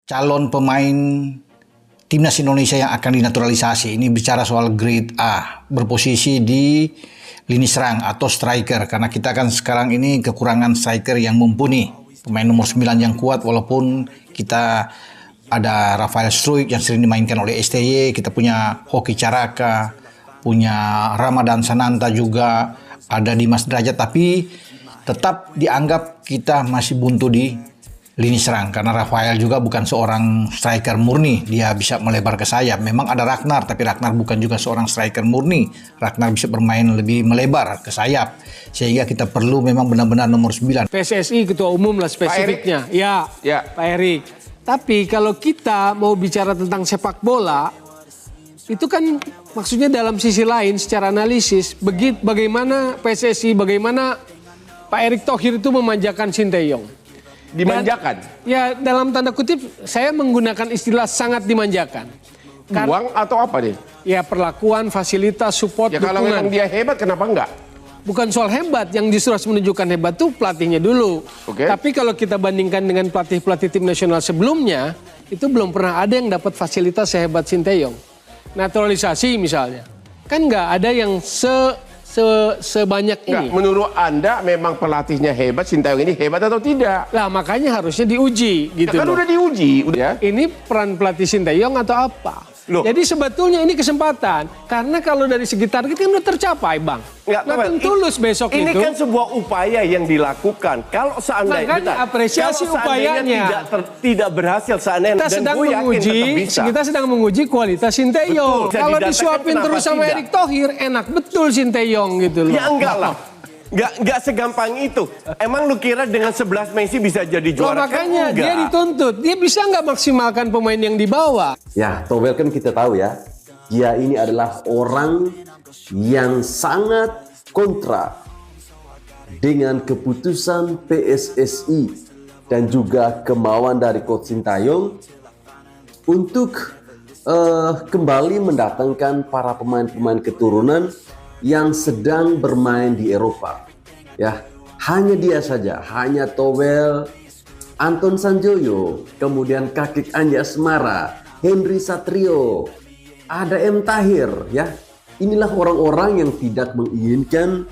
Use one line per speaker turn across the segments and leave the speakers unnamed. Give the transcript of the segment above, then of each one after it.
calon pemain timnas Indonesia yang akan dinaturalisasi. Ini bicara soal grade A, berposisi di lini serang atau striker. Karena kita kan sekarang ini kekurangan striker yang mumpuni. Pemain nomor 9 yang kuat, walaupun kita ada Rafael Struijk yang sering dimainkan oleh STY, kita punya Hoki Caraka, punya Ramadan Sananta juga, ada Dimas Derajat, tapi tetap dianggap kita masih buntu di lini serang karena Rafael juga bukan seorang striker murni, dia bisa melebar ke sayap. Memang ada Ragnar, tapi Ragnar bukan juga seorang striker murni. Ragnar bisa bermain lebih melebar ke sayap, sehingga kita perlu memang benar-benar nomor 9.
PSSI ketua umum lah spesifiknya. Ya, Pak Erik. Tapi kalau kita mau bicara tentang sepak bola, itu kan maksudnya dalam sisi lain secara analisis, bagaimana PSSI, bagaimana Pak Erick Thohir itu memanjakan Sinteyong.
Dimanjakan?
Ya, dalam tanda kutip saya menggunakan istilah sangat dimanjakan.
Uang atau apa nih?
Ya, perlakuan, fasilitas, support,
ya, kalau
dukungan.
memang dia hebat, kenapa enggak?
Bukan soal hebat, yang justru harus menunjukkan hebat tuh pelatihnya dulu. Tapi kalau kita bandingkan dengan pelatih-pelatih tim nasional sebelumnya, itu belum pernah ada yang dapat fasilitas sehebat Sinteyong. Naturalisasi misalnya, kan nggak ada yang sebanyak ini.
Menurut Anda memang pelatihnya hebat, Sinteyong ini hebat atau tidak?
Lah makanya harusnya diuji gitu.
Ya kan udah diuji. Udah.
Ini peran pelatih Sinteyong atau apa? Loh. Jadi sebetulnya ini kesempatan. Karena kalau dari segi target kan udah tercapai, Bang. Nggak tulus besok
ini
itu.
Ini kan sebuah upaya yang dilakukan. Kalau seandainya
apresiasi upayanya
tidak berhasil, seandainya
kita sedang menguji kualitas Sinteyong. Kalau disuapin terus sama Erick Thohir, enak betul Sinteyong gitu loh.
Ya enggak lah. Nggak segampang itu. Emang lu kira dengan 11 Messi bisa jadi juara?
Makanya dia dituntut. Dia bisa nggak maksimalkan pemain yang dibawa?
Ya, Towel kan kita tahu ya. Dia ini adalah orang yang sangat kontra dengan keputusan PSSI dan juga kemauan dari Coach Sinteyong untuk kembali mendatangkan para pemain-pemain keturunan yang sedang bermain di Eropa. Ya, hanya dia saja, hanya Towel, Anton Sanjoyo, kemudian Kakik Anjas Mara, Henry Satrio, ada M. Tahir, ya. Inilah orang-orang yang tidak menginginkan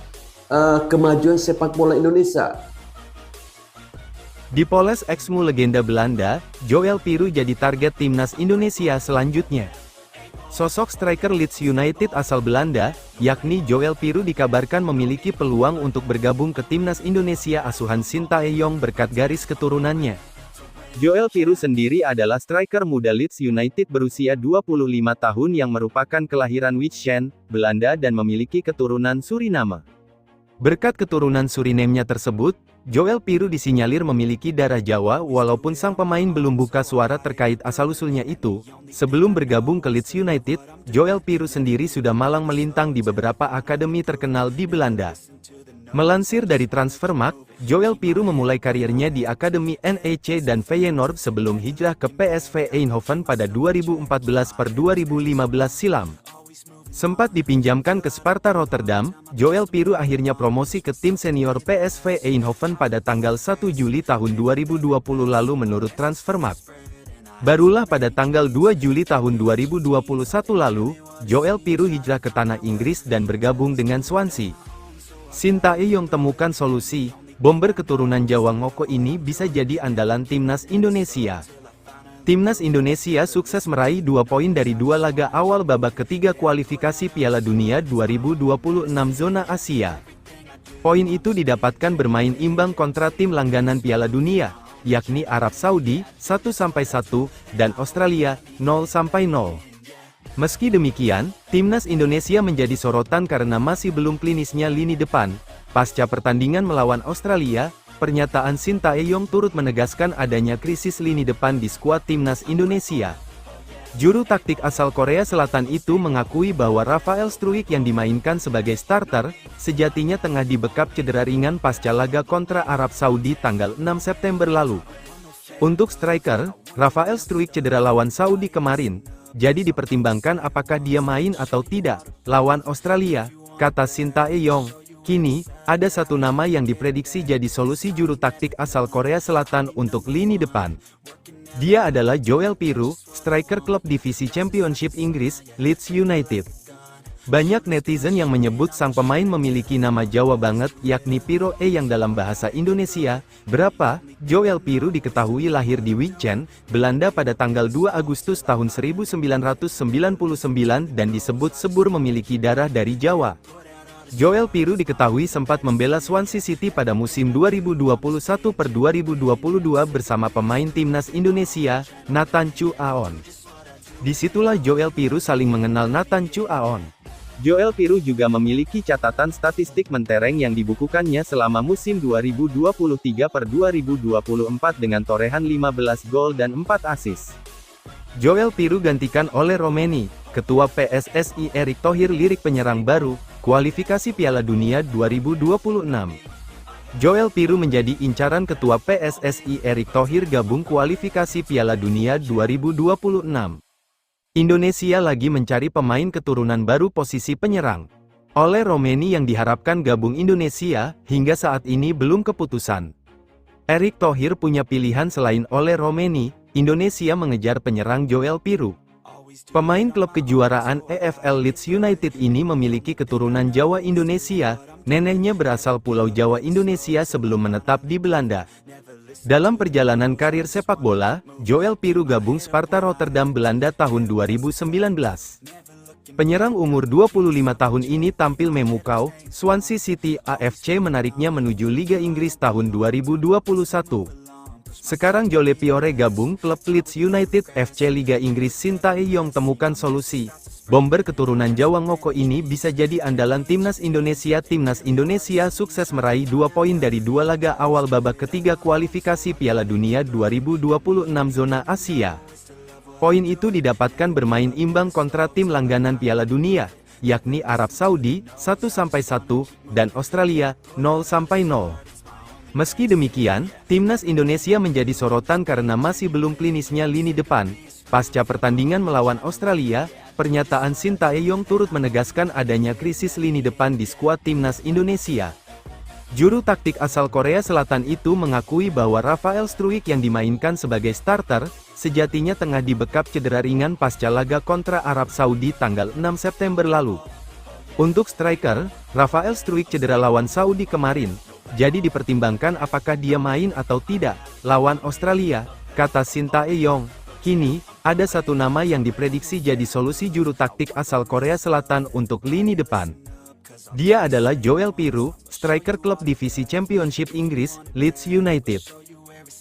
kemajuan sepak bola Indonesia.
Dipoles ex-mu legenda Belanda, Joël Piroe jadi target timnas Indonesia selanjutnya. Sosok striker Leeds United asal Belanda, yakni Joël Piroe dikabarkan memiliki peluang untuk bergabung ke timnas Indonesia asuhan Sinteyong berkat garis keturunannya. Joël Piroe sendiri adalah striker muda Leeds United berusia 25 tahun yang merupakan kelahiran Wijchen, Belanda dan memiliki keturunan Suriname. Berkat keturunan Suriname-nya tersebut, Joël Piroe disinyalir memiliki darah Jawa walaupun sang pemain belum buka suara terkait asal-usulnya itu. Sebelum bergabung ke Leeds United, Joël Piroe sendiri sudah malang melintang di beberapa akademi terkenal di Belanda. Melansir dari Transfermarkt, Joël Piroe memulai karirnya di akademi NEC dan Feyenoord sebelum hijrah ke PSV Eindhoven pada 2014-2015 silam. Sempat dipinjamkan ke Sparta Rotterdam, Joël Piroe akhirnya promosi ke tim senior PSV Eindhoven pada tanggal 1 Juli tahun 2020 lalu menurut Transfermarkt. Barulah pada tanggal 2 Juli tahun 2021 lalu, Joël Piroe hijrah ke tanah Inggris dan bergabung dengan Swansea. Sinteyong temukan solusi, bomber keturunan Jawa Ngoko ini bisa jadi andalan timnas Indonesia. Timnas Indonesia sukses meraih 2 poin dari 2 laga awal babak ketiga kualifikasi Piala Dunia 2026 zona Asia. Poin itu didapatkan bermain imbang kontra tim langganan Piala Dunia, yakni Arab Saudi 1-1 dan Australia 0-0. Meski demikian, timnas Indonesia menjadi sorotan karena masih belum klinisnya lini depan. Pasca pertandingan melawan Australia, pernyataan Sinteyong turut menegaskan adanya krisis lini depan di skuad timnas Indonesia. Juru taktik asal Korea Selatan itu mengakui bahwa Rafael Struijk yang dimainkan sebagai starter, sejatinya tengah dibekap cedera ringan pasca laga kontra Arab Saudi tanggal 6 September lalu. Untuk striker, Rafael Struijk cedera lawan Saudi kemarin, jadi dipertimbangkan apakah dia main atau tidak lawan Australia, kata Sinteyong. Kini, ada satu nama yang diprediksi jadi solusi juru taktik asal Korea Selatan untuk lini depan. Dia adalah Joel Piroe, striker klub divisi Championship Inggris, Leeds United. Banyak netizen yang menyebut sang pemain memiliki nama Jawa banget, yakni Piroe yang dalam bahasa Indonesia, berapa? Joel Piroe diketahui lahir di Wijchen, Belanda pada tanggal 2 Agustus tahun 1999 dan disebut sebur memiliki darah dari Jawa. Joel Piroe diketahui sempat membela Swansea City pada musim 2021-2022 bersama pemain timnas Indonesia, Nathan Chu Aon. Disitulah Joel Piroe saling mengenal Nathan Chu Aon. Joel Piroe juga memiliki catatan statistik mentereng yang dibukukannya selama musim 2023-2024 dengan torehan 15 gol dan 4 assist. Joel Piroe gantikan oleh Romeni, Ketua PSSI Erick Thohir lirik penyerang baru, kualifikasi Piala Dunia 2026. Joel Piroe menjadi incaran Ketua PSSI Erick Thohir gabung kualifikasi Piala Dunia 2026. Indonesia lagi mencari pemain keturunan baru posisi penyerang. Oleh Romeni yang diharapkan gabung Indonesia, hingga saat ini belum keputusan. Erick Thohir punya pilihan selain oleh Romeni, Indonesia mengejar penyerang Joel Piroe. Pemain klub kejuaraan EFL Leeds United ini memiliki keturunan Jawa Indonesia, neneknya berasal Pulau Jawa Indonesia sebelum menetap di Belanda. Dalam perjalanan karir sepak bola, Joel Piroe gabung Sparta Rotterdam Belanda tahun 2019. Penyerang umur 25 tahun ini tampil memukau, Swansea City AFC menariknya menuju Liga Inggris tahun 2021. Sekarang Joel Piroe gabung klub Leeds United FC Liga Inggris. Sintayong temukan solusi. Bomber keturunan Jawa Ngoko ini bisa jadi andalan timnas Indonesia. Timnas Indonesia sukses meraih 2 poin dari 2 laga awal babak ketiga kualifikasi Piala Dunia 2026 zona Asia. Poin itu didapatkan bermain imbang kontra tim langganan Piala Dunia, yakni Arab Saudi 1-1 dan Australia 0-0. Meski demikian, timnas Indonesia menjadi sorotan karena masih belum klinisnya lini depan. Pasca pertandingan melawan Australia, pernyataan Sintayong turut menegaskan adanya krisis lini depan di skuad timnas Indonesia. Juru taktik asal Korea Selatan itu mengakui bahwa Rafael Struijk yang dimainkan sebagai starter, sejatinya tengah dibekap cedera ringan pasca laga kontra Arab Saudi tanggal 6 September lalu. Untuk striker, Rafael Struijk cedera lawan Saudi kemarin, jadi dipertimbangkan apakah dia main atau tidak lawan Australia, kata Sintayong. Kini, ada satu nama yang diprediksi jadi solusi juru taktik asal Korea Selatan untuk lini depan. Dia adalah Joel Piroe, striker klub divisi Championship Inggris, Leeds United.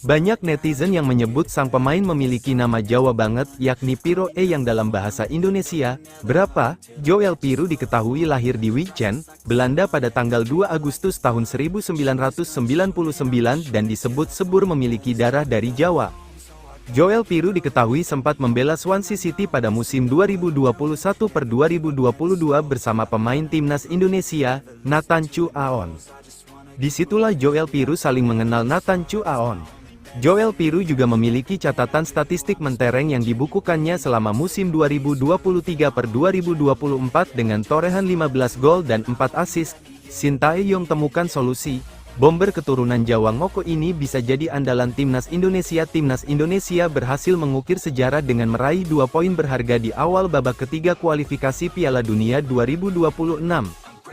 Banyak netizen yang menyebut sang pemain memiliki nama Jawa banget, yakni Piroe yang dalam bahasa Indonesia, berapa? Joel Piroe diketahui lahir di Wijchen, Belanda pada tanggal 2 Agustus tahun 1999 dan disebut sebur memiliki darah dari Jawa. Joel Piroe diketahui sempat membela Swansea City pada musim 2021-2022 bersama pemain timnas Indonesia, Nathan Chu Aon. Disitulah Joel Piroe saling mengenal Nathan Chu Aon. Joel Piroe juga memiliki catatan statistik mentereng yang dibukukannya selama musim 2023-2024 dengan torehan 15 gol dan 4 assist. Sintayong temukan solusi. Bomber keturunan Jawa Ngoko ini bisa jadi andalan timnas Indonesia. Timnas Indonesia berhasil mengukir sejarah dengan meraih 2 poin berharga di awal babak ketiga kualifikasi Piala Dunia 2026.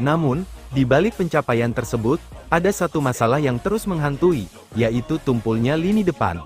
Namun, di balik pencapaian tersebut, ada satu masalah yang terus menghantui, yaitu tumpulnya lini depan.